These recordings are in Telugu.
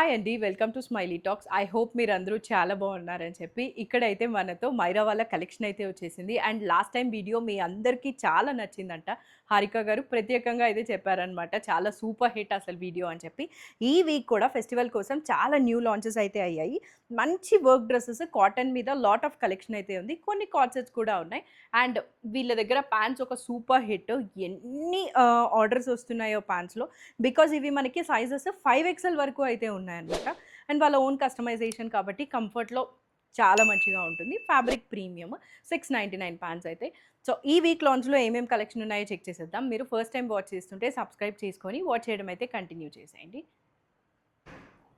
హాయ్ అండి. Welcome to smiley talks. I hope మీరందరూ చాలా బాగున్నారని చెప్పి ఇక్కడైతే మనతో మైరా వాళ్ళ కలెక్షన్ అయితే వచ్చేసింది. అండ్ లాస్ట్ టైం వీడియో మీ అందరికీ చాలా నచ్చిందంట. హారిక గారు ప్రత్యేకంగా అయితే చెప్పారనమాట. చాలా సూపర్ హిట్ అసలు వీడియో అని చెప్పి. ఈ వీక్ కూడా ఫెస్టివల్ కోసం చాలా న్యూ లాంచెస్ అయితే అయ్యాయి. మంచి వర్క్ డ్రెస్సెస్ కాటన్ మీద లాట్ ఆఫ్ కలెక్షన్ అయితే ఉంది. కొన్ని కార్డ్ సెట్స్ కూడా ఉన్నాయి. అండ్ వీళ్ళ దగ్గర ప్యాంట్స్ ఒక సూపర్ హిట్. ఎన్ని ఆర్డర్స్ వస్తున్నాయో ప్యాంట్స్‌లో. బికాజ్ ఇవి మనకి సైజెస్ 5XL వరకు అయితే ఉన్నాయన్నమాట. అండ్ వాళ్ళ ఓన్ కస్టమైజేషన్ కాబట్టి కంఫర్ట్‌లో చాలా మంచిగా ఉంటుంది. ఫ్యాబ్రిక్ ప్రీమియం 699 ప్యాంట్స్ అయితే. సో ఈ వీక్ లాంచ్‌లో ఏమేమి కలెక్షన్ ఉన్నాయో చెక్ చేసేద్దాం. మీరు ఫస్ట్ టైం వాచ్ చేస్తుంటే సబ్స్క్రైబ్ చేసుకొని వాచ్ చేయడం అయితే కంటిన్యూ చేసేయండి.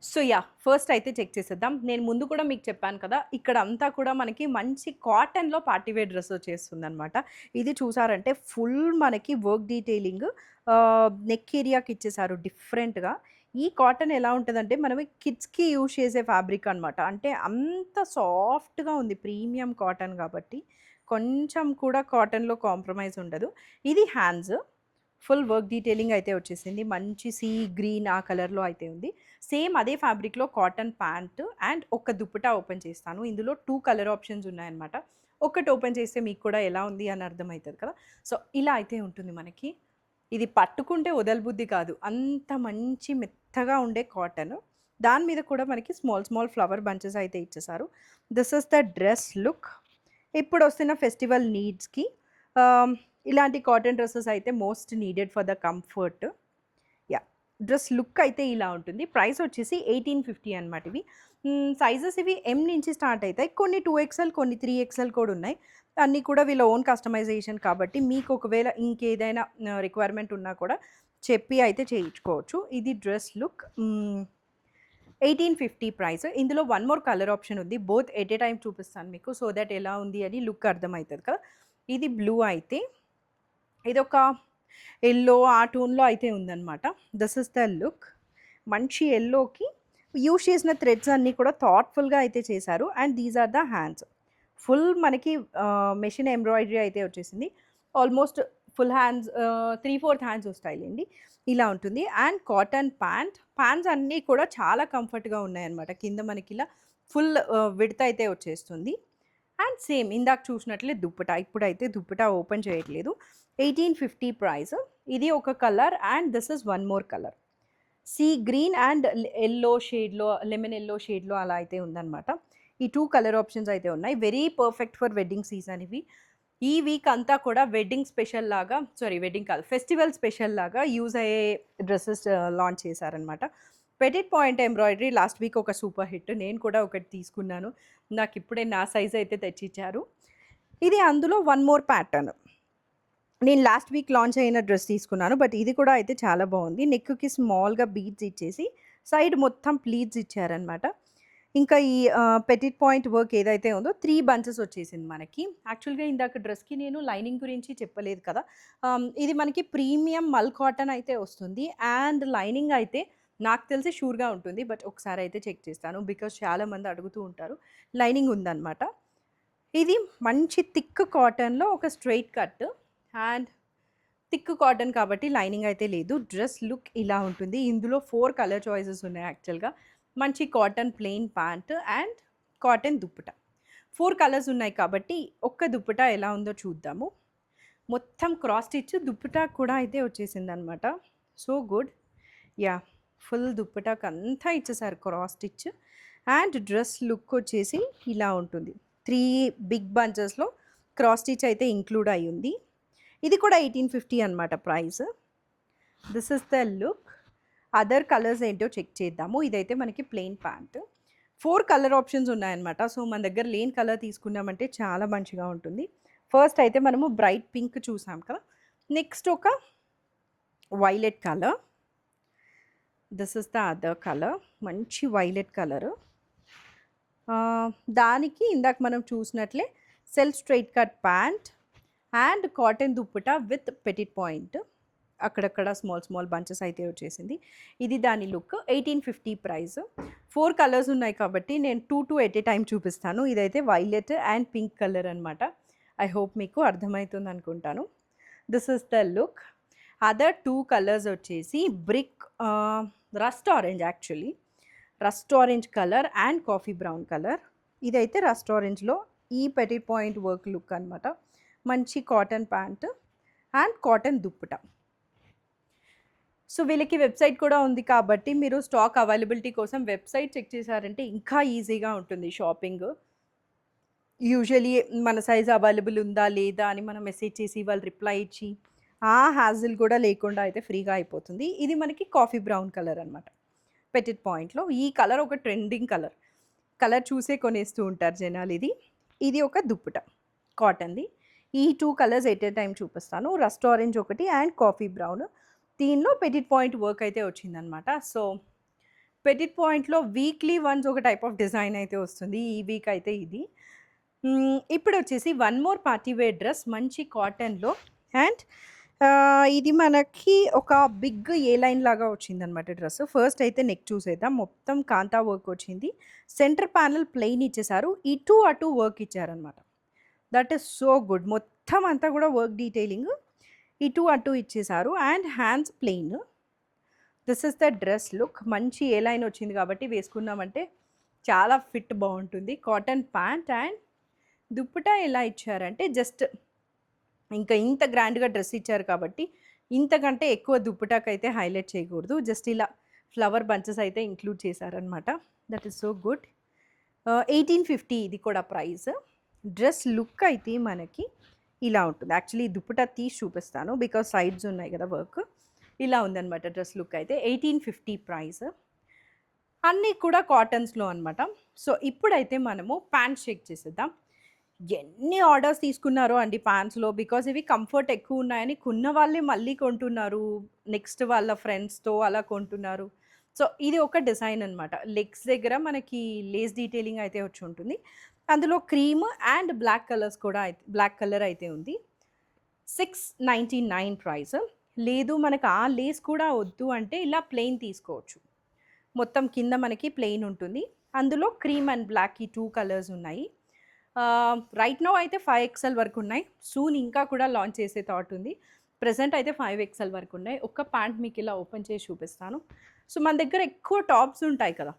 సో ఫస్ట్ అయితే చెక్ చేసేద్దాం. నేను ముందు కూడా మీకు చెప్పాను కదా, ఇక్కడ అంతా కూడా మనకి మంచి కాటన్‌లో పార్టీ వేర్ డ్రెస్ వచ్చేస్తుందనమాట. ఇది చూసారంటే ఫుల్ మనకి వర్క్ డీటెయిలింగ్ నెక్ ఏరియాకి ఇచ్చేసారు డిఫరెంట్‌గా. ఈ కాటన్ ఎలా ఉంటదంటే మనము కిడ్స్‌కి యూజ్ చేసే ఫ్యాబ్రిక్ అనమాట. అంటే అంత సాఫ్ట్‌గా ఉంది. ప్రీమియం కాటన్ కాబట్టి కొంచెం కూడా కాటన్‌లో కాంప్రమైజ్ ఉండదు. ఇది హ్యాండ్స్. ఫుల్ వర్క్ డీటెయిలింగ్ అయితే వచ్చేసింది. మంచి సీ గ్రీన్ ఆ కలర్‌లో అయితే ఉంది. సేమ్ అదే ఫ్యాబ్రిక్‌లో కాటన్ ప్యాంట్ అండ్ ఒక దుపట్టా ఓపెన్ చేస్తాను. ఇందులో 2 కలర్ ఆప్షన్స్ ఉన్నాయన్నమాట. ఒకటి ఓపెన్ చేస్తే మీకు కూడా ఎలా ఉంది అని అర్థమవుతది కదా! సో ఇలా అయితే ఉంటుంది మనకి. ఇది పట్టుకుంటే వదలబుద్ధి కాదు. అంత మంచి మెత్తగా ఉండే కాటన్. దాని మీద కూడా మనకి స్మాల్ స్మాల్ ఫ్లవర్ బంచెస్ అయితే ఇచ్చేసారు. This is the dress look. ఇప్పుడొస్తున్న ఫెస్టివల్ నీడ్స్‌కి ఆహ్, ఇలాంటి కాటన్ డ్రెసెస్ అయితే most needed for the comfort. Dress look అయితే ఇలా ఉంటుంది. ప్రైస్ వచ్చేసి 1850 అనమాట ఇవి. సైజెస్ ఇవి ఎం నుంచి స్టార్ట్ అయితాయి. కొన్ని 2XL, కొన్ని 3XL కూడా ఉన్నాయి. అన్నీ కూడా వీళ్ళ ఓన్ కస్టమైజేషన్ కాబట్టి మీకు ఒకవేళ ఇంకేదైనా రిక్వైర్మెంట్ ఉన్నా కూడా చెప్పి అయితే చేయించుకోవచ్చు. ఇది డ్రెస్ లుక్. 1850 ప్రైస్. ఇందులో వన్ మోర్ కలర్ ఆప్షన్ ఉంది. బోత్ ఎట్ ఏ టైమ్ చూపిస్తాను మీకు. సో దట్ ఎలా ఉంది అని లుక్ అర్థమవుతుంది కదా! ఇది బ్లూ అయితే ఇదొక యెల్లో ఆ టోన్‌లో అయితే ఉందనమాట. This is the look. మంచి యెల్లోకి యూజ్ చేసిన థ్రెడ్స్ అన్నీ కూడా థాట్‌ఫుల్‌గా అయితే చేశారు. And these are the hands. Full మనకి మెషిన్ ఎంబ్రాయిడరీ అయితే వచ్చేసింది. ఆల్మోస్ట్ ఫుల్ హ్యాండ్స్ 3/4 హ్యాండ్స్ వస్తాయిలెండి. ఇలా ఉంటుంది. అండ్ కాటన్ ప్యాంట్స్ అన్నీ కూడా చాలా కంఫర్ట్‌గా ఉన్నాయన్నమాట. కింద మనకి ఇలా ఫుల్ విడ్త్ అయితే వచ్చేస్తుంది. అండ్ సేమ్ ఇందాక చూసినట్లే దుప్పటా. ఇప్పుడైతే దుప్పటా ఓపెన్ చేయట్లేదు. 1850 ప్రైస్. ఇది ఒక colour and this is one more colour. Sea green and yellow షేడ్‌లో లెమన్ యెల్లో షేడ్‌లో అలా అయితే ఉందనమాట. ఈ 2 కలర్ ఆప్షన్స్ అయితే ఉన్నాయి. Very perfect for wedding season ఇవి. ఈ వీక్ అంతా కూడా వెడ్డింగ్ స్పెషల్ లాగా వెడ్డింగ్ కాదు ఫెస్టివల్ స్పెషల్ లాగా యూజ్ అయ్యే డ్రెసెస్ లాంచ్ చేశారనమాట. Pettit point embroidery last week ఒక సూపర్ హిట్. నేను కూడా ఒకటి తీసుకున్నాను. నాకు ఇప్పుడే నా సైజ్ అయితే తెచ్చిచ్చారు. ఇది అందులో వన్ మోర్ ప్యాటర్న్. నేను లాస్ట్ వీక్ లాంచ్ అయిన డ్రెస్ తీసుకున్నాను. బట్ ఇది కూడా అయితే చాలా బాగుంది. నెక్‌కి స్మాల్‌గా బీడ్స్ ఇచ్చేసి సైడ్ మొత్తం ప్లీట్స్ ఇచ్చారనమాట. ఇంకా ఈ పెటిట్ పాయింట్ వర్క్ ఏదైతే ఉందో 3 బంచెస్ వచ్చేసింది మనకి. యాక్చువల్‌గా ఇందాక డ్రెస్‌కి నేను లైనింగ్ గురించి చెప్పలేదు కదా! ఇది మనకి ప్రీమియం మల్ కాటన్ అయితే వస్తుంది. అండ్ లైనింగ్ అయితే నాకు తెలిసి షూర్‌గా ఉంటుంది. బట్ ఒకసారి అయితే చెక్ చేస్తాను. బికాజ్ చాలామంది అడుగుతూ ఉంటారు. లైనింగ్ ఉందనమాట. ఇది మంచి థిక్ కాటన్‌లో ఒక straight cut. And thick cotton కాబట్టి లైనింగ్ అయితే లేదు. డ్రెస్ లుక్ ఇలా ఉంటుంది. ఇందులో 4 కలర్ చాయిసెస్ ఉన్నాయి యాక్చువల్‌గా. మంచి cotton plain pant and cotton dupatta. 4 colours ఉన్నాయి కాబట్టి ఒక్క దుప్పటా ఎలా ఉందో చూద్దాము. మొత్తం క్రాస్ స్టిచ్ దుప్పటా కూడా అయితే వచ్చేసిందనమాట. So good. ఫుల్ దుప్పటాకంతా ఇచ్చేసారు cross stitch. And dress look వచ్చేసి ఇలా ఉంటుంది. 3 బిగ్ బంచెస్‌లో క్రాస్ స్టిచ్ అయితే ఇంక్లూడ్ అయ్యుంది. ఇది కూడా 1850 అనమాట price. This is the look. Other colours ఏంటో చెక్ చేద్దాము. ఇదైతే మనకి ప్లెయిన్ ప్యాంట్. 4 కలర్ ఆప్షన్స్ ఉన్నాయన్నమాట. సో మన దగ్గర లేని కలర్ తీసుకున్నామంటే చాలా మంచిగా ఉంటుంది. ఫస్ట్ అయితే మనము బ్రైట్ పింక్ చూసాం కదా! నెక్స్ట్ ఒక violet colour. This is the other colour. మంచి వైలెట్ కలరు. దానికి ఇందాక మనం చూసినట్లే self straight cut pant and cotton dupatta with petit point. అక్కడక్కడ స్మాల్ స్మాల్ బంచెస్ అయితే వచ్చేసింది. ఇది దాని లుక్. 1850 ప్రైస్. 4 కలర్స్ ఉన్నాయి కాబట్టి నేను 2 ఎట్ ఏ టైమ్ చూపిస్తాను. ఇదైతే వైలెట్ అండ్ పింక్ కలర్ అనమాట. ఐ హోప్ మీకు అర్థమవుతుంది అనుకుంటాను. This is the look. Other 2 colours వచ్చేసి brick rust orange actually. Rust orange colour and coffee brown colour. ఇదైతే రస్ట్ ఆరెంజ్లో ఈ పెటిట్ పాయింట్ వర్క్ లుక్ అనమాట. మంచి cotton pant and cotton dupatta. So వీళ్ళకి వెబ్సైట్ కూడా ఉంది కాబట్టి మీరు స్టాక్ అవైలబిలిటీ కోసం వెబ్సైట్ చెక్ చేశారంటే ఇంకా ఈజీగా ఉంటుంది షాపింగ్. యూజువలీ మన సైజ్ అవైలబుల్ ఉందా లేదా అని మనం మెసేజ్ చేసి వాళ్ళు రిప్లై ఇచ్చి ఆ హ్యాజిల్ కూడా లేకుండా అయితే ఫ్రీగా అయిపోతుంది. ఇది మనకి కాఫీ బ్రౌన్ కలర్ అనమాట. పెటిట్ పాయింట్లో ఈ కలర్ ఒక ట్రెండింగ్ కలర్ చూసే కొనేస్తూ ఉంటారు జనాలు. ఇది ఒక దుప్పట కాటన్ది. ఈ 2 కలర్స్ ఎట్ ఏ టైం చూపిస్తాను. రస్ట్ ఆరెంజ్ ఒకటి అండ్ కాఫీ బ్రౌన్. దీనిలో పెటిట్ పాయింట్ వర్క్ అయితే వచ్చిందనమాట. సో పెటిట్ పాయింట్లో వీక్లీ వన్స్ ఒక టైప్ ఆఫ్ డిజైన్ అయితే వస్తుంది. ఈ వీక్ అయితే ఇది. ఇప్పుడు వచ్చేసి one more party wear dress మంచి కాటన్లో అండ్ ఇది మనకి ఒక బిగ్ ఏ లైన్ లాగా వచ్చిందనమాట డ్రెస్. ఫస్ట్ అయితే నెక్ చూసేద్దాం. మొత్తం కాంతా వర్క్ వచ్చింది. సెంటర్ ప్యానల్ ప్లెయిన్ ఇచ్చేసారు. ఇటు అటు వర్క్ ఇచ్చారనమాట. That is so good. మొత్తం అంతా కూడా వర్క్ డీటెయిలింగ్ ఇటు అటు ఇచ్చేసారు and hands plain. This is the dress look. మంచి ఏ లైన్ వచ్చింది కాబట్టి వేసుకున్నామంటే చాలా ఫిట్ బాగుంటుంది. కాటన్ ప్యాంట్ అండ్ దుప్పట ఎలా ఇచ్చారంటే జస్ట్ ఇంకా ఇంత గ్రాండ్గా డ్రెస్ ఇచ్చారు కాబట్టి ఇంతకంటే ఎక్కువ దుప్పటాకైతే హైలైట్ చేయకూడదు. జస్ట్ ఇలా ఫ్లవర్ బంచెస్ అయితే ఇంక్లూడ్ చేశారనమాట. That is so good. 1850 ఇది కూడా ప్రైస్. డ్రెస్ లుక్ అయితే మనకి ఇలా ఉంటుంది. యాక్చువల్లీ దుప్పటా తీసి చూపిస్తాను బికాజ్ సైడ్స్ ఉన్నాయి కదా వర్క్. ఇలా ఉందన్నమాట డ్రెస్ లుక్ అయితే. 1850 ప్రైస్. అన్నీ కూడా కాటన్స్లో అనమాట. సో ఇప్పుడైతే మనము ప్యాంట్ చెక్ చేసేద్దాం. ఎన్ని ఆర్డర్స్ తీసుకున్నారో అండి ప్యాంట్స్లో. బికాజ్ ఇవి కంఫర్ట్ ఎక్కువ ఉన్నాయని కొన్న వాళ్ళే మళ్ళీ కొంటున్నారు. నెక్స్ట్ వాళ్ళ ఫ్రెండ్స్తో అలా కొంటున్నారు. సో ఇది ఒక డిజైన్ అనమాట. లెగ్స్ దగ్గర మనకి లేస్ డీటెయిలింగ్ అయితే వచ్చి ఉంటుంది. అందులో క్రీమ్ అండ్ బ్లాక్ కలర్స్ కూడా బ్లాక్ కలర్ అయితే ఉంది. 699 ప్రైస్. లేదు మనకు ఆ లేస్ కూడా వద్దు అంటే ఇలా ప్లెయిన్ తీసుకోవచ్చు. మొత్తం కింద మనకి ప్లెయిన్ ఉంటుంది. అందులో క్రీమ్ అండ్ బ్లాక్ ఈ 2 కలర్స్ ఉన్నాయి. రైట్ నో అయితే 5XL వరకు ఉన్నాయి. సూన్ ఇంకా కూడా లాంచ్ చేసే థాట్ ఉంది. ప్రెజెంట్ అయితే 5XL వరకు ఉన్నాయి. ఒక్క ప్యాంట్ మీకు ఇలా ఓపెన్ చేసి చూపిస్తాను. సో మన దగ్గర ఎక్కువ టాప్స్ ఉంటాయి కదా,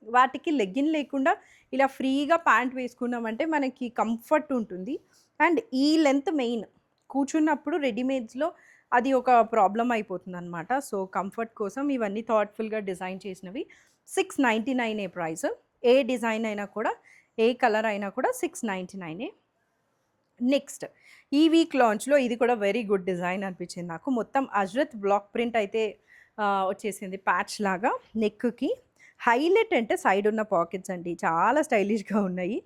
వాటికి లెగ్గిన్ లేకుండా ఇలా ఫ్రీగా ప్యాంట్ వేసుకున్నామంటే మనకి కంఫర్ట్ ఉంటుంది. అండ్ ఈ లెంత్ మెయిన్ కూర్చున్నప్పుడు రెడీమేడ్స్లో అది ఒక ప్రాబ్లం అయిపోతుంది అనమాట. సో కంఫర్ట్ కోసం ఇవన్నీ థాట్ఫుల్గా డిజైన్ చేసినవి. 699 ప్రైస్. ఏ డిజైన్ అయినా కూడా ఏ కలర్ అయినా కూడా 699. నెక్స్ట్ ఈ వీక్ లాంచ్లో ఇది కూడా వెరీ గుడ్ డిజైన్ అనిపించింది నాకు. మొత్తం అజ్రత్ బ్లాక్ ప్రింట్ అయితే వచ్చేసింది ప్యాచ్ లాగా నెక్కి. హైలైట్ అంటే సైడ్ ఉన్న పాకెట్స్ అండి, చాలా స్టైలిష్గా ఉన్నాయి.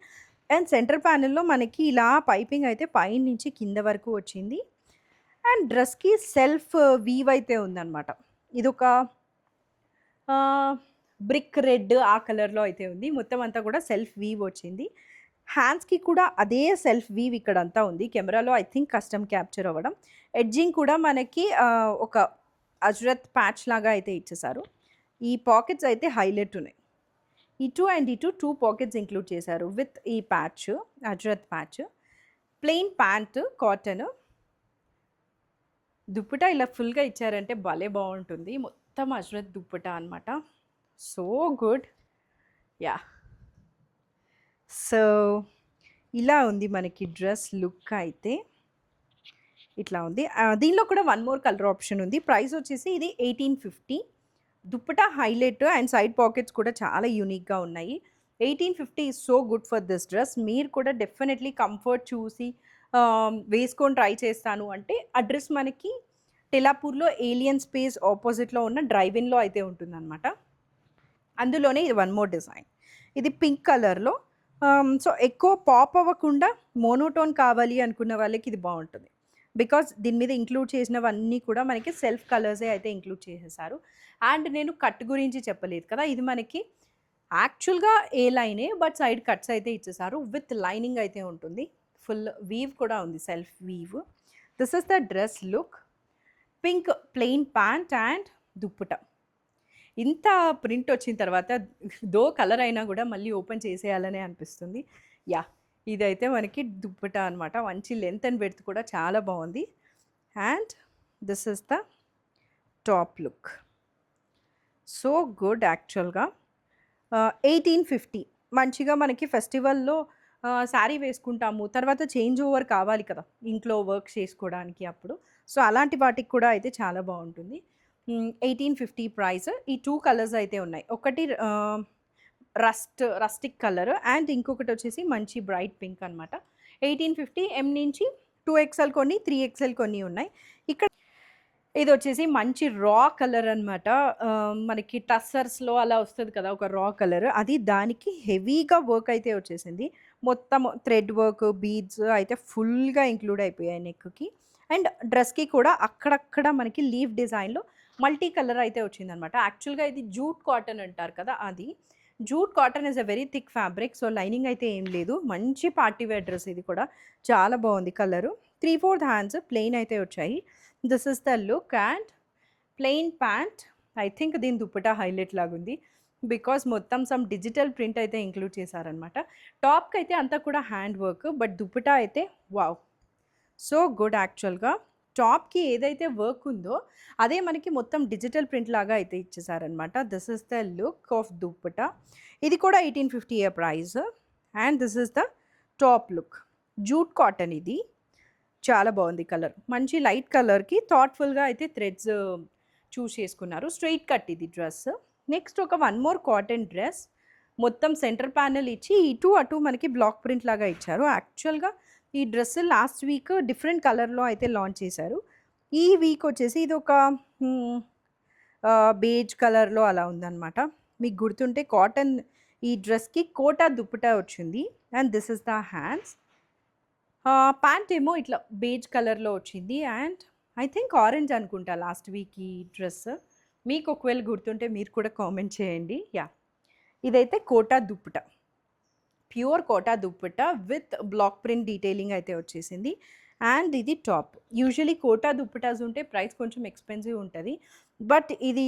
అండ్ సెంటర్ ప్యానెల్లో మనకి ఇలా పైపింగ్ అయితే పైన నుంచి కింద వరకు వచ్చింది. అండ్ డ్రెస్కి సెల్ఫ్ వీవ్ అయితే ఉందన్నమాట. ఇదొక బ్రిక్ రెడ్ ఆ కలర్లో అయితే ఉంది. మొత్తం అంతా కూడా సెల్ఫ్ వీవ్ వచ్చింది. హ్యాండ్స్కి కూడా అదే సెల్ఫ్ వీవ్ ఇక్కడంతా ఉంది. కెమెరాలో ఐ థింక్ కస్టమ్ క్యాప్చర్ అవ్వడం. ఎడ్జింగ్ కూడా మనకి ఒక అజ్రత్ ప్యాచ్ లాగా అయితే ఇచ్చేసారు. ఈ పాకెట్స్ అయితే హైలైట్ ఉన్నాయి. ఇటు అండ్ ఇటు 2 పాకెట్స్ ఇంక్లూడ్ చేశారు విత్ ఈ patch, ajrakh patch. Plain pant cotton. Dupatta ఇలా ఫుల్గా ఇచ్చారంటే భలే బాగుంటుంది. మొత్తం అజ్రత్ దుప్పటా అనమాట. So good. యా, సో ఇలా ఉంది మనకి డ్రెస్ లుక్ అయితే. ఇట్లా ఉంది. దీనిలో కూడా వన్ మోర్ కలర్ ఆప్షన్ ఉంది. ప్రైస్ వచ్చేసి ఇది 1850. Dupatta highlight and side pockets కూడా చాలా యూనిక్గా ఉన్నాయి. 1850 is so good for this dress. మీరు కూడా డెఫినెట్లీ కంఫర్ట్ చూసి వేసుకొని ట్రై చేస్తాను అంటే ఆ డ్రెస్ మనకి టెలాపూర్లో ఏలియన్ స్పేస్ ఆపోజిట్లో ఉన్న డ్రైవ్-ఇన్లో అయితే ఉంటుందన్నమాట. అందులోనే ఇది వన్ మోర్ డిజైన్. ఇది పింక్ కలర్లో. సో ఎక్కువ పాప్ అవ్వకుండా మోనోటోన్ కావాలి అనుకున్న వాళ్ళకి ఇది బాగుంటుంది. బికాజ్ దీని మీద ఇంక్లూడ్ చేసినవన్నీ కూడా మనకి సెల్ఫ్ కలర్సే అయితే ఇంక్లూడ్ చేసేసారు. అండ్ నేను కట్ గురించి చెప్పలేదు కదా, ఇది మనకి యాక్చువల్గా ఏ లైనే బట్ సైడ్ కట్స్ అయితే ఇచ్చేసారు. విత్ లైనింగ్ అయితే ఉంటుంది. ఫుల్ వీవ్ కూడా ఉంది, self weave. This is the dress look. Pink plain pant and dupatta. ఇంత ప్రింట్ వచ్చిన తర్వాత దో కలర్ అయినా కూడా మళ్ళీ ఓపెన్ చేసేయాలనే అనిపిస్తుంది. యా, ఇదైతే మనకి దుప్పట అనమాట. మంచి లెంత్ అండ్ బెడ్త్ కూడా చాలా బాగుంది. And this is the top look. So good యాక్చువల్గా. 1850 మంచిగా మనకి ఫెస్టివల్‌లో శారీ వేసుకుంటాము. తర్వాత చేంజ్ ఓవర్ కావాలి కదా! ఇంట్లో వర్క్ చేసుకోవడానికి అప్పుడు. సో, అలాంటి వాటికి కూడా అయితే చాలా బావుంటుంది. 1850 ప్రైస్. ఈ 2 కలర్స్ అయితే ఉన్నాయి. ఒకటి రస్టిక్ కలర్ అండ్ ఇంకొకటొచ్చేసి మంచి బ్రైట్ పింక్ అనమాట. 1850 ఎం నుంచి 2 ఎక్స్ఎల్ కొన్ని, 3 ఎక్స్ఎల్ కొన్ని ఉన్నాయి. ఇక్కడ ఇదొచ్చేసి మంచి రా కలర్ అనమాట. మనకి టస్సర్స్‌లో అలా వస్తది కదా! ఒక రా కలర్. అది దానికి హెవీగా వర్క్ అయితే వచ్చేసింది. మొత్తం థ్రెడ్ వర్క్, బీడ్స్ అయితే ఫుల్‌గా ఇంక్లూడ్ అయిపోయాయి నెక్‌కి. అండ్ డ్రెస్‌కి కూడా అక్కడక్కడ మనకి లీఫ్ డిజైన్‌లో మల్టీ కలర్ అయితే వచ్చిందనమాట. యాక్చువల్‌గా ఇది జూట్ కాటన్ అంటారు కదా! అది. Jute cotton is a very thick fabric. So, lining అయితే ఏం లేదు. మంచి పార్టీ వేర్ డ్రెస్ ఇది కూడా. చాలా బావుంది కలరు. 3/4 హ్యాండ్స్ ప్లెయిన్ అయితే వచ్చాయి. This is the look and plain pant. I think దీని దుప్పటా హైలైట్ లాగుంది. బికాస్ మొత్తం సమ్ డిజిటల్ ప్రింట్ అయితే ఇంక్లూడ్ చేశారనమాట. టాప్‌కి అయితే అంతా కూడా హ్యాండ్ వర్క్. బట్ దుప్పటా అయితే వావ్! సో గుడ్ యాక్చువల్‌గా. టాప్‌కి ఏదైతే వర్క్ ఉందో అదే మనకి మొత్తం డిజిటల్ ప్రింట్ లాగా అయితే ఇచ్చేసారనమాట. This is the look of dupatta. ఇది కూడా 1850 price. And this is the top look. Jute cotton ఇది. చాలా బాగుంది కలర్. మంచి లైట్ కలర్‌కి థాట్‌ఫుల్‌గా అయితే థ్రెడ్స్ చూస్ చేసుకున్నారు. స్ట్రెయిట్ కట్ ఇది డ్రెస్. నెక్స్ట్ ఒక వన్ మోర్ కాటన్ డ్రెస్. మొత్తం సెంటర్ ప్యానెల్ ఇచ్చి ఇటు అటు మనకి బ్లాక్ ప్రింట్ లాగా ఇచ్చారు. యాక్చువల్‌గా ఈ డ్రెస్ లాస్ట్ వీక్ డిఫరెంట్ కలర్‌లో అయితే లాంచ్ చేశారు. ఈ వీక్ వచ్చేసి ఇదొక బేజ్ కలర్‌లో అలా ఉందనమాట. మీకు గుర్తుంటే కాటన్ ఈ డ్రెస్‌కి కోటా దుప్పటా వచ్చింది. And this is the hands. Pant ఏమో ఇట్లా బేజ్ కలర్‌లో వచ్చింది. అండ్ ఐ థింక్ ఆరెంజ్ అనుకుంటా లాస్ట్ వీక్ ఈ డ్రెస్. మీకు ఒకవేళ గుర్తుంటే మీరు కూడా కామెంట్ చేయండి. యాహ్! ఇదైతే Kota dupatta. Pure Kota dupatta with black print detailing అయితే వచ్చేసింది. అండ్ ఇది టాప్. యూజువల్లీ కోటా దుప్పటాస్ ఉంటే ప్రైస్ కొంచెం ఎక్స్‌పెన్సివ్ ఉంటది. బట్ ఇది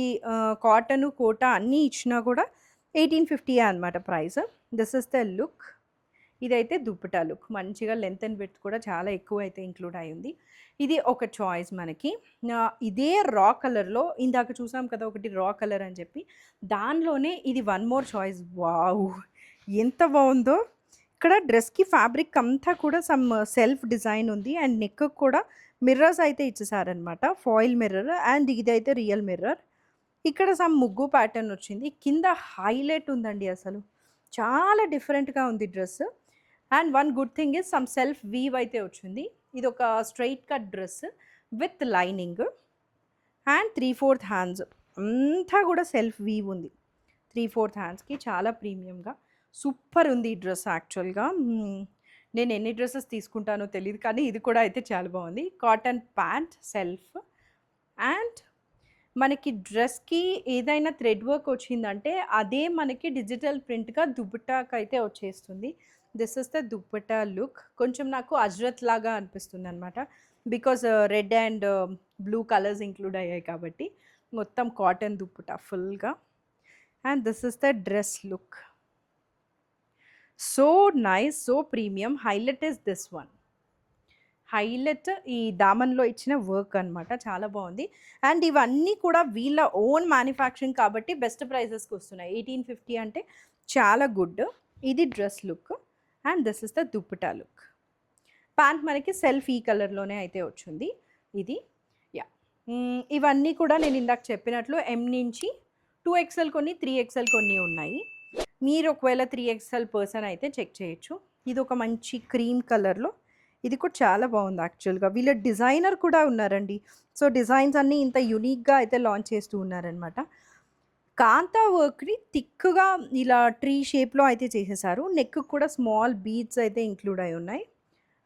కాటను, కోటా అన్నీ ఇచ్చినా కూడా 1850 అనమాట price. This is the look. ఇదైతే దుప్పటా లుక్. మంచిగా లెంత్ అండ్ విడ్త్ కూడా చాలా ఎక్కువ అయితే ఇంక్లూడ్ అయ్యింది. ఇది ఒక చాయిస్ మనకి. ఇదే రా కలర్‌లో ఇందాక చూసాం కదా! ఒకటి రా కలర్ అని చెప్పి. దానిలోనే ఇది వన్ మోర్ చాయిస్. వావ్! ఎంత బావుందో. ఇక్కడ డ్రెస్‌కి ఫ్యాబ్రిక్ అంతా కూడా సమ్ సెల్ఫ్ డిజైన్ ఉంది. అండ్ నెక్‌కి కూడా మిర్రర్స్ అయితే ఇచ్చేసారనమాట. ఫాయిల్ మిర్రర్ అండ్ ఇదైతే రియల్ మిర్రర్. ఇక్కడ సమ్ ముగ్గు ప్యాటర్న్ వచ్చింది. కింద హైలైట్ ఉందండి అసలు. చాలా డిఫరెంట్‌గా ఉంది dress. And one good thing is some self weave అయితే వచ్చింది. ఇది ఒక straight cut dress with lining and 3/4 hands. అంతా కూడా సెల్ఫ్ వీవ్ ఉంది. 3/4 హ్యాండ్స్‌కి చాలా ప్రీమియంగా సూపర్ ఉంది ఈ డ్రెస్ యాక్చువల్‌గా. నేను ఎన్ని డ్రెసెస్ తీసుకుంటానో తెలీదు కానీ ఇది కూడా అయితే చాలా బాగుంది. కాటన్ ప్యాంట్ సెల్ఫ్ అండ్ మనకి డ్రెస్‌కి ఏదైనా థ్రెడ్ వర్క్ వచ్చిందంటే అదే మనకి డిజిటల్ ప్రింట్‌గా దుపట్టాకైతే వచ్చేస్తుంది. This is the dupatta look. కొంచెం నాకు అజ్రత్ లాగా అనిపిస్తుందనమాట. Because red and blue colours include అయ్యాయి కాబట్టి. మొత్తం కాటన్ దుపట్టా ఫుల్‌గా. And this is the dress look. So nice, so premium. Highlight is this one. Highlight ఈ దామన్‌లో ఇచ్చిన వర్క్ అనమాట. చాలా బావుంది. అండ్ ఇవన్నీ కూడా వీళ్ళ ఓన్ మ్యానుఫ్యాక్చరింగ్ కాబట్టి బెస్ట్ ప్రైజెస్‌కి వస్తున్నాయి. 1850 అంటే చాలా గుడ్. ఇది dress look. And this is the dupatta look. Pant మనకి సెల్ఫ్ ఈ కలర్‌లోనే అయితే వచ్చింది. ఇది యాహ్! ఇవన్నీ కూడా నేను ఇందాక చెప్పినట్లు ఎం నుంచి 2 ఎక్స్ఎల్ కొన్ని, 3 ఎక్స్ఎల్ కొన్ని ఉన్నాయి. మీరు ఒకవేళ 3 ఎక్స్ఎల్ పర్సన్ అయితే చెక్ చేయొచ్చు. ఇది ఒక మంచి క్రీమ్ కలర్‌లో. ఇది కూడా చాలా బాగుంది యాక్చువల్‌గా. వీళ్ళ డిజైనర్ కూడా ఉన్నారండి. సో, డిజైన్స్ అన్నీ ఇంత యూనిక్‌గా అయితే లాంచ్ చేస్తూ ఉన్నారనమాట. కాంతా వర్క్‌ని థిక్‌గా ఇలా ట్రీ షేప్‌లో అయితే చేసేసారు. నెక్‌కి కూడా స్మాల్ బీడ్స్ అయితే ఇంక్లూడ్ అయి ఉన్నాయి.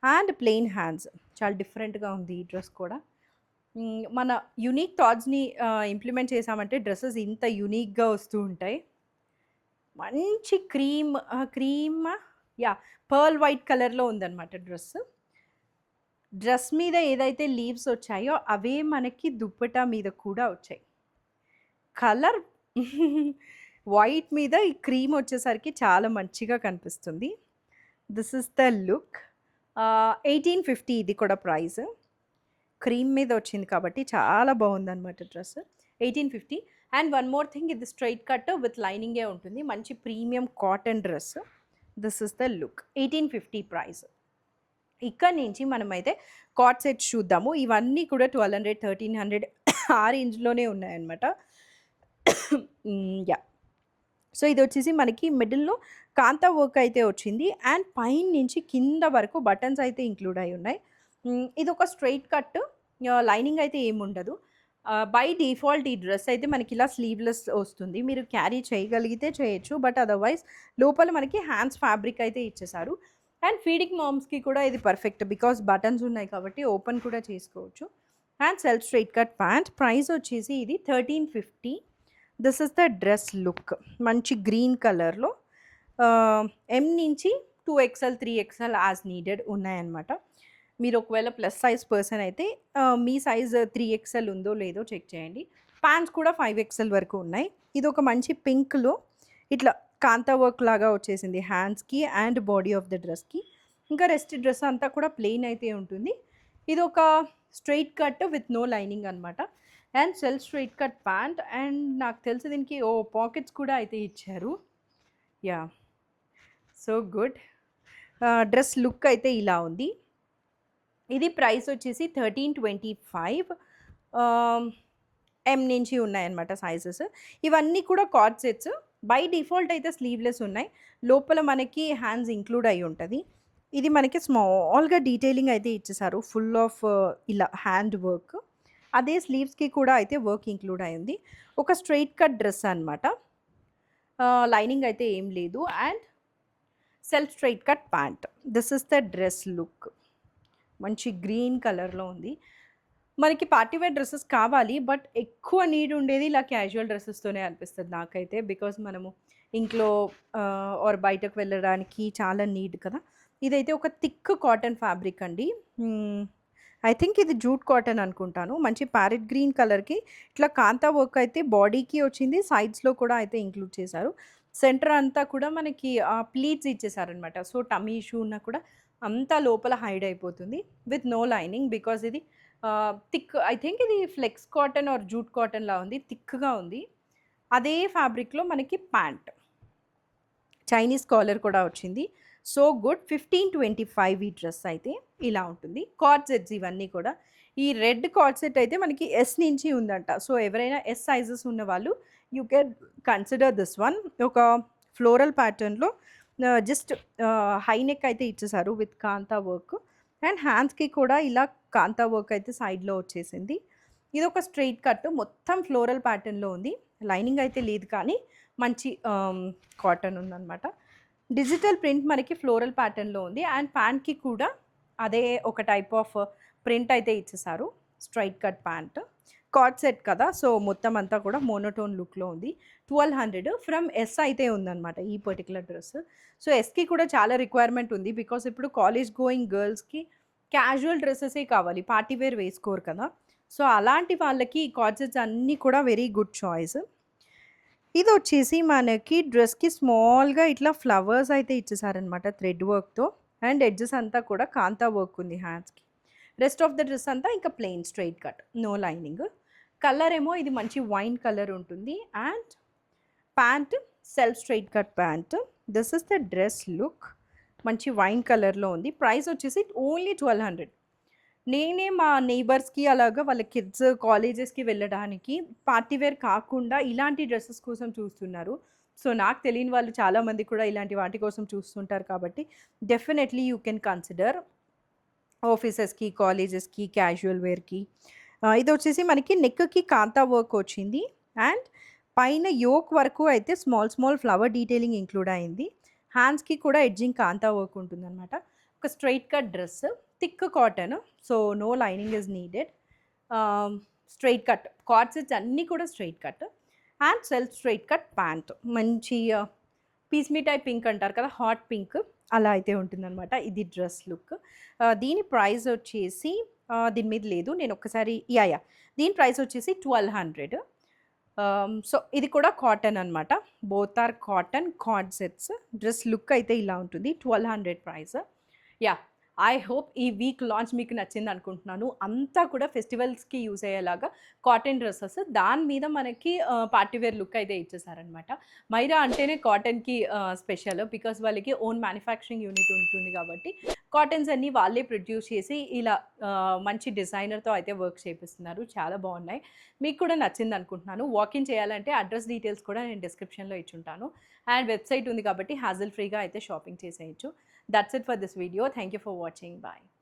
And plain hands. చాలా డిఫరెంట్‌గా ఉంది ఈ డ్రెస్ కూడా. మన యూనిక్ థాట్స్‌ని ఇంప్లిమెంట్ చేశామంటే డ్రెసెస్ ఇంత యూనిక్‌గా వస్తూ ఉంటాయి. మంచి క్రీమ్ యాహ్! పర్ల్ వైట్ కలర్‌లో ఉందనమాట డ్రెస్. డ్రెస్ మీద ఏదైతే లీవ్స్ వచ్చాయో అవే మనకి దుప్పటా మీద కూడా వచ్చాయి. కలర్ వైట్ మీద ఈ క్రీమ్ వచ్చేసరికి చాలా మంచిగా కనిపిస్తుంది. This is the look. 1850 ఇది కూడా ప్రైస్. క్రీమ్ మీద వచ్చింది కాబట్టి చాలా బాగుందనమాట dress. 1850 and one more thing, ఇది స్ట్రైట్ కట్ విత్ లైనింగే ఉంటుంది. మంచి premium cotton dress. This is the look. 1850 price. ఇక్కడ నుంచి మనమైతే కాట్ సెట్స్ చూద్దాము. ఇవన్నీ కూడా 1200, 1300 ఆ రేంజ్లోనే ఉన్నాయన్నమాట. యా. సో ఇది వచ్చేసి మనకి మిడిల్లో కాంతా వర్క్ అయితే వచ్చింది అండ్ పైన నుంచి కింద వరకు బటన్స్ అయితే ఇంక్లూడ్ అయి ఉన్నాయి. ఇది ఒక స్ట్రైట్ కట్, లైనింగ్ అయితే ఏముండదు. బై డిఫాల్ట్ ఈ డ్రెస్ అయితే మనకి ఇలా స్లీవ్లెస్ వస్తుంది. మీరు క్యారీ చేయగలిగితే చేయొచ్చు, బట్ అదర్వైజ్ లోపల మనకి హ్యాండ్స్ ఫ్యాబ్రిక్ అయితే ఇచ్చేసారు. అండ్ ఫీడింగ్ మామ్స్కి కూడా ఇది పర్ఫెక్ట్, బికాస్ బటన్స్ ఉన్నాయి కాబట్టి ఓపెన్ కూడా చేసుకోవచ్చు. And self straight cut pant. Price వచ్చేసి ఇది 1350. This is the dress look. మంచి గ్రీన్ కలర్లో ఎం నుంచి 2XL 3XL యాజ్ నీడెడ్ ఉన్నాయన్నమాట. మీరు ఒకవేళ ప్లస్ సైజ్ పర్సన్ అయితే మీ సైజ్ 3XL ఉందో లేదో చెక్ చేయండి. ప్యాంట్స్ కూడా 5XL వరకు ఉన్నాయి. ఇది ఒక మంచి పింక్లో ఇట్లా కాంతా వర్క్ లాగా వచ్చేసింది హ్యాండ్స్కి అండ్ బాడీ ఆఫ్ ద డ్రెస్కి. ఇంకా రెస్ట్ డ్రెస్ అంతా కూడా ప్లెయిన్ అయితే ఉంటుంది. ఇది ఒక straight cut with no lining అనమాట. And self straight cut pant. And నాకు తెలిసి దీనికి పాకెట్స్ కూడా అయితే ఇచ్చారు. Yeah, so good. Dress look అయితే ఇలా ఉంది. ఇది ప్రైస్ వచ్చేసి 1325. ఎం నుంచి ఉన్నాయన్నమాట సైజెస్. ఇవన్నీ కూడా కార్డ్ సెట్స్. బై డిఫాల్ట్ అయితే స్లీవ్లెస్ ఉన్నాయి. లోపల మనకి హ్యాండ్స్ ఇంక్లూడ్ అయి ఉంటుంది. ఇది మనకి స్మాల్గా డీటెయిలింగ్ అయితే ఇచ్చేసారు, ఫుల్ ఆఫ్ ఇలా హ్యాండ్ వర్క్. అదే స్లీవ్స్కి కూడా అయితే వర్క్ ఇంక్లూడ్ అయింది. ఒక స్ట్రైట్ కట్ డ్రెస్ అనమాట. లైనింగ్ అయితే ఏం లేదు. And self straight cut pant. This is the dress look. మంచి గ్రీన్ కలర్లో ఉంది. మనకి పార్టీవేర్ డ్రెస్సెస్ కావాలి, బట్ ఎక్కువ నీడ్ ఉండేది ఇలా క్యాజువల్ డ్రెస్సెస్తోనే అనిపిస్తుంది నాకైతే. బికాజ్ మనము ఇంట్లో ఆర్ బయటకు వెళ్ళడానికి చాలా నీడ్ కదా. ఇదైతే ఒక థిక్ కాటన్ ఫ్యాబ్రిక్ అండి. ఐ థింక్ ఇది జూట్ కాటన్ అనుకుంటాను. మంచి ప్యారెట్ గ్రీన్ కలర్కి ఇట్లా కాంతా వర్క్ అయితే బాడీకి వచ్చింది, సైడ్స్లో కూడా అయితే ఇంక్లూడ్ చేశారు. సెంటర్ అంతా కూడా మనకి ప్లీట్స్ ఇచ్చేసారనమాట. సో టమీ ఇష్యూ ఉన్నా కూడా అంతా లోపల హైడ్ అయిపోతుంది విత్ నో లైనింగ్. బికాజ్ ఇది థిక్, ఐ థింక్ ఇది flex cotton or jute cotton లా ఉంది, థిక్గా ఉంది. అదే ఫ్యాబ్రిక్లో మనకి ప్యాంట్, చైనీస్ కాలర్ కూడా వచ్చింది. So good. 1525 ఈ డ్రెస్ అయితే ఇలా ఉంటుంది. కార్డ్ సెట్స్ ఇవన్నీ కూడా. ఈ రెడ్ కార్డ్ సెట్ అయితే మనకి ఎస్ నుంచి ఉందంట. సో ఎవరైనా ఎస్ సైజెస్ ఉన్న వాళ్ళు you can consider this one. ఒక ఫ్లోరల్ ప్యాటర్న్లో జస్ట్ హై నెక్ అయితే ఇచ్చేసారు విత్ కాంతా వర్క్. అండ్ హ్యాండ్స్కి కూడా ఇలా కాంతా వర్క్ అయితే సైడ్లో వచ్చేసింది. ఇది ఒక స్ట్రైట్ కట్, మొత్తం ఫ్లోరల్ ప్యాటర్న్లో ఉంది. లైనింగ్ అయితే లేదు కానీ మంచి కాటన్ ఉందన్నమాట. డిజిటల్ ప్రింట్ మనకి ఫ్లోరల్ ప్యాటర్న్లో ఉంది. అండ్ ప్యాంట్కి కూడా అదే ఒక టైప్ ఆఫ్ ప్రింట్ అయితే ఇచ్చేసారు. Straight cut pant, card set కదా, సో మొత్తం అంతా కూడా మోనోటోన్ లుక్లో ఉంది. 1200 ఫ్రమ్ ఎస్ అయితే ఉందన్నమాట ఈ పర్టికులర్ డ్రెస్. సో ఎస్కి కూడా చాలా రిక్వైర్మెంట్ ఉంది, బికాస్ ఇప్పుడు కాలేజ్ గోయింగ్ గర్ల్స్కి క్యాజువల్ డ్రెస్సెసే కావాలి, పార్టీవేర్ వేసుకోరు కదా. సో అలాంటి వాళ్ళకి ఈ కార్డ్ సెట్స్ అన్నీ కూడా వెరీ గుడ్ చాయిస్. ఇది వచ్చేసి మనకి డ్రెస్కి స్మాల్గా ఇట్లా ఫ్లవర్స్ అయితే ఇచ్చేసారనమాట థ్రెడ్ వర్క్తో. అండ్ ఎడ్జెస్ అంతా కూడా కాంతా వర్క్ ఉంది హ్యాండ్స్కి. రెస్ట్ ఆఫ్ ద డ్రెస్ అంతా ఇంకా plain straight cut, no lining. Colour ఏమో ఇది మంచి వైన్ కలర్ ఉంటుంది. And pant self straight cut pant. This is the dress look. మంచి వైన్ కలర్లో ఉంది. ప్రైస్ వచ్చేసి ఓన్లీ 1200. నేనే మా నైబర్స్కి అలాగా వాళ్ళ కిడ్స్ కాలేజెస్కి వెళ్ళడానికి పార్టీవేర్ కాకుండా ఇలాంటి డ్రెస్సెస్ కోసం చూస్తున్నారు. సో నాకు తెలియని వాళ్ళు చాలామంది కూడా ఇలాంటి వాటి కోసం చూస్తుంటారు కాబట్టి డెఫినెట్లీ యూ కెన్ కన్సిడర్ ఆఫీసెస్కి, కాలేజెస్కి, క్యాజువల్ వేర్కి. ఇది వచ్చేసి మనకి నెక్కి కాంతా వర్క్ వచ్చింది. అండ్ పైన యోక్ వరకు అయితే small small flower detailing include అయింది. హ్యాండ్స్కి కూడా ఎడ్జింగ్ కాంతా వర్క్ ఉంటుందన్నమాట. ఒక straight cut dress, thick cotton, so no lining is needed. Straight cut cord sets అన్నీ కూడా straight cut. And self straight cut pant. మంచి పీస్ మిఠాయి పింక్ అంటారు కదా, హాట్ పింక్ అలా అయితే ఉంటుందన్నమాట. ఇది డ్రెస్ లుక్. దీని ప్రైస్ వచ్చేసి దీని మీద లేదు, నేను ఒక్కసారి యా దీని ప్రైస్ వచ్చేసి 1200. సో ఇది కూడా కాటన్ అనమాట. Both are cotton cord sets. Dress look అయితే ఇలా ఉంటుంది. 1200 ప్రైస్. యా, ఐ హోప్ ఈ వీక్ లాంచ్ మీకు నచ్చింది అనుకుంటున్నాను. అంతా కూడా ఫెస్టివల్స్‌కి యూజ్ అయ్యేలాగా కాటన్ డ్రెసెస్. దాని మీద మనకి పార్టీ వేర్ లుక్ అయితే ఇచ్చేసారనమాట. మైరా అంటేనే కాటన్‌కి స్పెషల్. బికాజ్ వాళ్ళకి ఓన్ మ్యానుఫ్యాక్చరింగ్ యూనిట్ ఉంటుంది కాబట్టి కాటన్స్ అన్నీ వాళ్ళే ప్రొడ్యూస్ చేసి ఇలా మంచి డిజైనర్‌తో అయితే వర్క్ చేపిస్తున్నారు. చాలా బాగున్నాయి. మీకు కూడా నచ్చింది అనుకుంటున్నాను. వాకిన్ చేయాలంటే అడ్రస్ డీటెయిల్స్ కూడా నేను డిస్క్రిప్షన్‌లో ఇచ్చుంటాను. అండ్ వెబ్‌సైట్ ఉంది కాబట్టి హ్యాజల్ ఫ్రీగా అయితే షాపింగ్ చేసేయొచ్చు. That's it for this video. Thank you for watching. Bye.